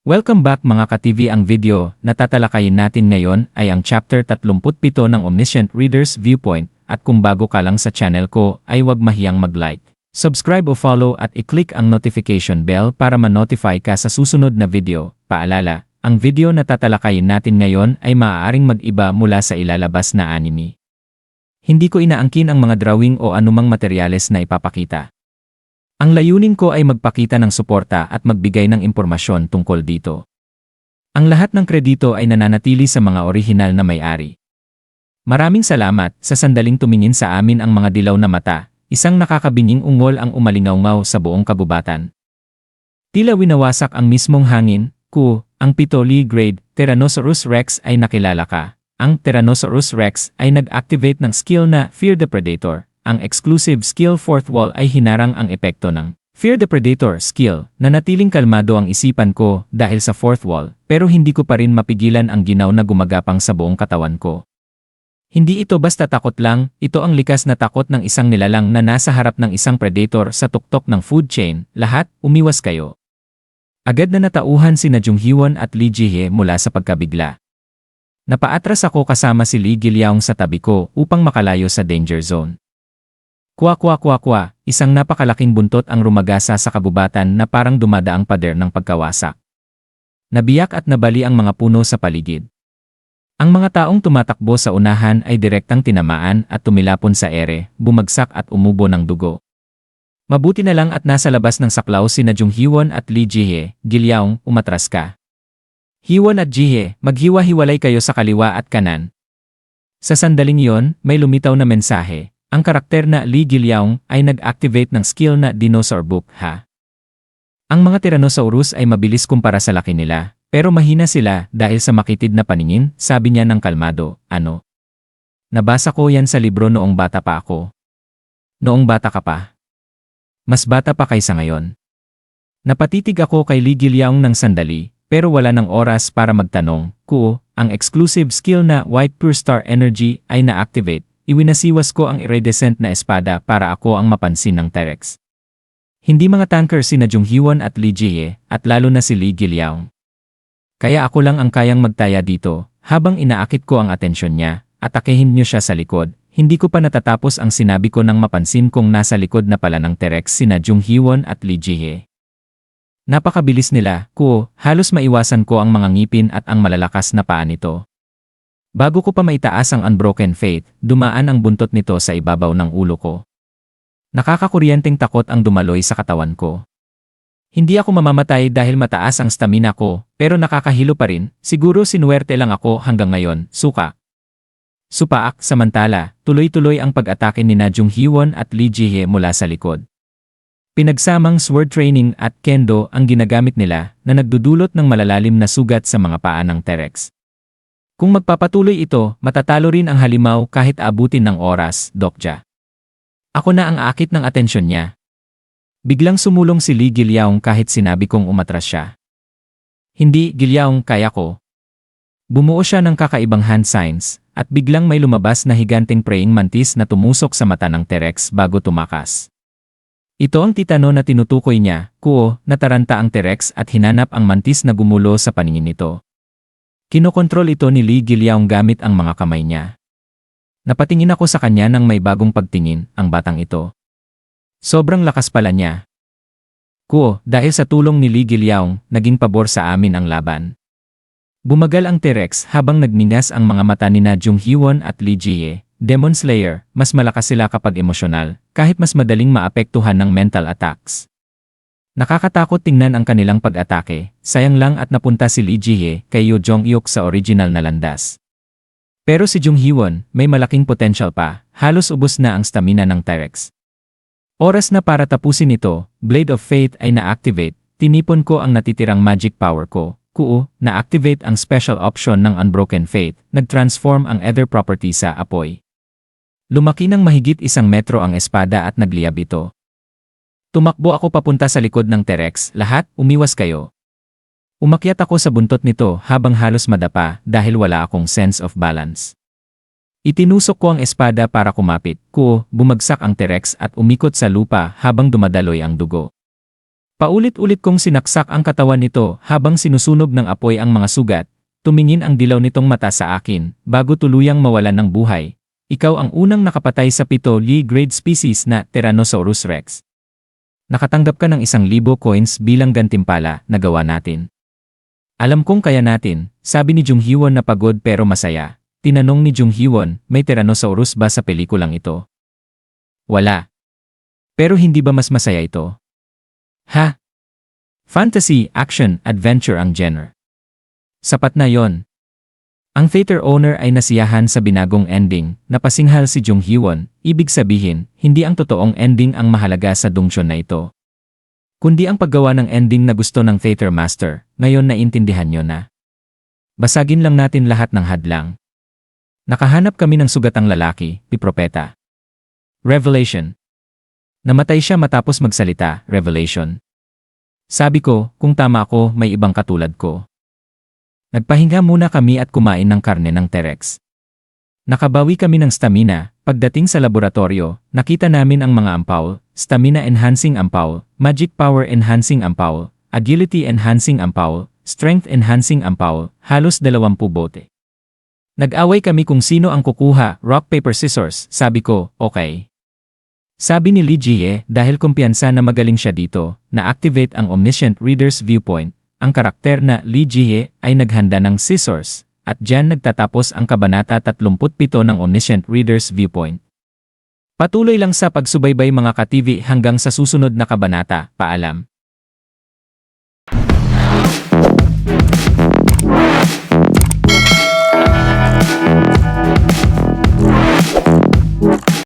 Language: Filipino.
Welcome back mga ka-TV. Ang video na tatalakayin natin ngayon ay ang chapter 37 ng Omniscient Reader's Viewpoint, at kung bago ka lang sa channel ko ay huwag mahiyang mag-like, subscribe o follow at i-click ang notification bell para ma-notify ka sa susunod na video. Paalala, ang video na tatalakayin natin ngayon ay maaaring mag-iba mula sa ilalabas na anime. Hindi ko inaangkin ang mga drawing o anumang materyales na ipapakita. Ang layunin ko ay magpakita ng suporta at magbigay ng impormasyon tungkol dito. Ang lahat ng kredito ay nananatili sa mga orihinal na may-ari. Maraming salamat sa sandaling tumingin sa amin. Ang mga dilaw na mata, isang nakakabinging ungol ang umalingaw sa buong kagubatan. Tila winawasak ang mismong hangin. Ang Pitoli grade Tyrannosaurus Rex ay nakilala ka. Ang Tyrannosaurus Rex ay nag-activate ng skill na Fear the Predator. Ang exclusive skill Fourth Wall ay hinarang ang epekto ng Fear the Predator skill. Nanatiling kalmado ang isipan ko dahil sa Fourth Wall, pero hindi ko pa rin mapigilan ang ginaw na gumagapang sa buong katawan ko. Hindi ito basta takot lang, ito ang likas na takot ng isang nilalang na nasa harap ng isang predator sa tuktok ng food chain. Lahat, umiwas kayo. Agad na natauhan sina Jung Hyewon at Lee Ji-hye mula sa pagkabigla. Napaatras ako kasama si Lee Gil-yaong sa tabi ko upang makalayo sa danger zone. Isang napakalaking buntot ang rumagasa sa kabubatan na parang dumadaang pader ng pagkawasak. Nabiyak at nabali ang mga puno sa paligid. Ang mga taong tumatakbo sa unahan ay direktang tinamaan at tumilapon sa ere, bumagsak at umubo ng dugo. Mabuti na lang at nasa labas ng saklaw sina Jung Hyewon at Lee Ji-hye. Gil-yaong, umatras ka. Hyewon at Ji-hye, maghiwa-hiwalay kayo sa kaliwa at kanan. Sa sandaling yon, may lumitaw na mensahe. Ang karakter na Lee Gil-yaong ay nag-activate ng skill na Dinosaur Book. Ang mga Tyrannosaurus ay mabilis kumpara sa laki nila, pero mahina sila dahil sa makitid na paningin, sabi niya ng kalmado. Ano? Nabasa ko yan sa libro noong bata pa ako. Noong bata ka pa? Mas bata pa kaysa ngayon. Napatitig ako kay Lee Gil-yaong ng sandali, pero wala ng oras para magtanong. Ang exclusive skill na White Pure Star Energy ay na-activate. Iwinasiwas ko ang iridescent na espada para ako ang mapansin ng T-Rex. Hindi mga tanker sina Jung Hyewon at Lee Ji-hye, at lalo na si Lee Gil-yaong. Kaya ako lang ang kayang magtaya dito. Habang inaakit ko ang atensyon niya, atakehin niyo siya sa likod. Hindi ko pa natatapos ang sinabi ko nang mapansin kong nasa likod na pala ng T-Rex sina Jung Hyewon at Lee Ji-hye. Napakabilis nila. Halos maiwasan ko ang mga ngipin at ang malalakas na paa nito. Bago ko pa maitaas ang Unbroken Faith, dumaan ang buntot nito sa ibabaw ng ulo ko. Nakakakuryenteng takot ang dumaloy sa katawan ko. Hindi ako mamamatay dahil mataas ang stamina ko, pero nakakahilo pa rin. Siguro sinuwerte lang ako hanggang ngayon. Supaak. Samantala, tuloy-tuloy ang pag-atake ni Jung Hyewon at Lee Ji-hye mula sa likod. Pinagsamang sword training at kendo ang ginagamit nila na nagdudulot ng malalalim na sugat sa mga paa ng T-Rex. Kung magpapatuloy ito, matatalo rin ang halimaw kahit abutin ng oras, Dokja. Ako na ang akit ng atensyon niya. Biglang sumulong si Lee Gil-yaong kahit sinabi kong umatras siya. Hindi, Gil-yaong, kaya ko. Bumuo siya ng kakaibang hand signs, at biglang may lumabas na higanteng praying mantis na tumusok sa mata ng T-Rex bago tumakas. Ito ang titano na tinutukoy niya. Nataranta ang T-Rex at hinanap ang mantis na gumulo sa paningin nito. Kinokontrol ito ni Lee Gil-yaong gamit ang mga kamay niya. Napatingin ako sa kanya nang may bagong pagtingin, ang batang ito. Sobrang lakas pala niya. Dahil sa tulong ni Lee Gil-yaong, naging pabor sa amin ang laban. Bumagal ang T-Rex habang nagningas ang mga mata ni Jung Hyewon at Lee Ji-hye. Demon Slayer, mas malakas sila kapag emosyonal, kahit mas madaling maapektuhan ng mental attacks. Nakakatakot tingnan ang kanilang pag-atake, sayang lang at napunta si Lee Ji-hye kay Yoo Jong-hyuk sa original na landas. Pero si Jung Hyewon, may malaking potential pa, halos ubos na ang stamina ng T-Rex. Oras na para tapusin ito, Blade of Fate ay na-activate, tinipon ko ang natitirang magic power ko. Na-activate ang special option ng Unbroken Faith, nag-transform ang Ether property sa apoy. Lumaki ng mahigit 1 metro ang espada at nagliyab ito. Tumakbo ako papunta sa likod ng T-Rex. Lahat, umiwas kayo. Umakyat ako sa buntot nito habang halos madapa dahil wala akong sense of balance. Itinusok ko ang espada para kumapit. Bumagsak ang T-Rex at umikot sa lupa habang dumadaloy ang dugo. Paulit-ulit kong sinaksak ang katawan nito habang sinusunog ng apoy ang mga sugat. Tumingin ang dilaw nitong mata sa akin bago tuluyang mawalan ng buhay. Ikaw ang unang nakapatay sa 7th grade species na Tyrannosaurus Rex. Nakatanggap ka ng 1,000 coins bilang gantimpala na gawa natin. Alam kong kaya natin, sabi ni Jung Hyewon na pagod pero masaya. Tinanong ni Jung Hyewon, may Tyrannosaurus ba sa pelikulang ito? Wala. Pero hindi ba mas masaya ito? Ha? Fantasy, action, adventure ang genre. Sapat na yon. Ang theater owner ay nasiyahan sa binagong ending, napasinghal si Jung Hyewon, ibig sabihin, hindi ang totoong ending ang mahalaga sa dungsyon na ito. Kundi ang paggawa ng ending na gusto ng theater master, ngayon naintindihan nyo na. Basagin lang natin lahat ng hadlang. Nakahanap kami ng sugatang lalaki, Pipropeta. Revelation. Namatay siya matapos magsalita, Revelation. Sabi ko, kung tama ako, may ibang katulad ko. Nagpahinga muna kami at kumain ng karne ng T-Rex. Nakabawi kami ng stamina. Pagdating sa laboratorio, nakita namin ang mga ampaw, stamina enhancing ampaw, magic power enhancing ampaw, agility enhancing ampaw, strength enhancing ampaw, halos 20 bote. Nag-away kami kung sino ang kukuha, rock paper scissors, sabi ko, okay. Sabi ni Lee Jie, dahil kumpiyansa na magaling siya dito, na-activate ang Omniscient Reader's Viewpoint. Ang karakter na Lee Jie ay naghanda ng scissors, at diyan nagtatapos ang kabanata 37 ng Omniscient Reader's Viewpoint. Patuloy lang sa pagsubaybay mga ka-TV hanggang sa susunod na kabanata, paalam.